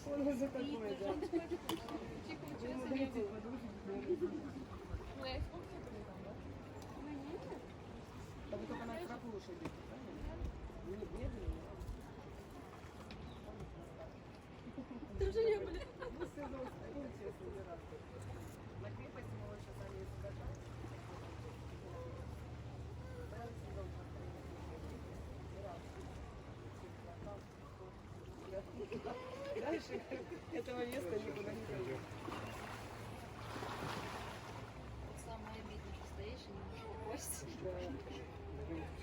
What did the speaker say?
Он уже такой, да. Ему дайте подушку. Ну, я экскурсию были там, да? Да вы только на тропу лошади, правильно? Нет, медленно. Тоже не были. Мы с сыном стоим, честно, не раз. На крепости мы вот сейчас они скажут. Прямо сезон дальше этого места никуда не пойдем. Самое обидное, что стоишь и не можешь попасть. Да.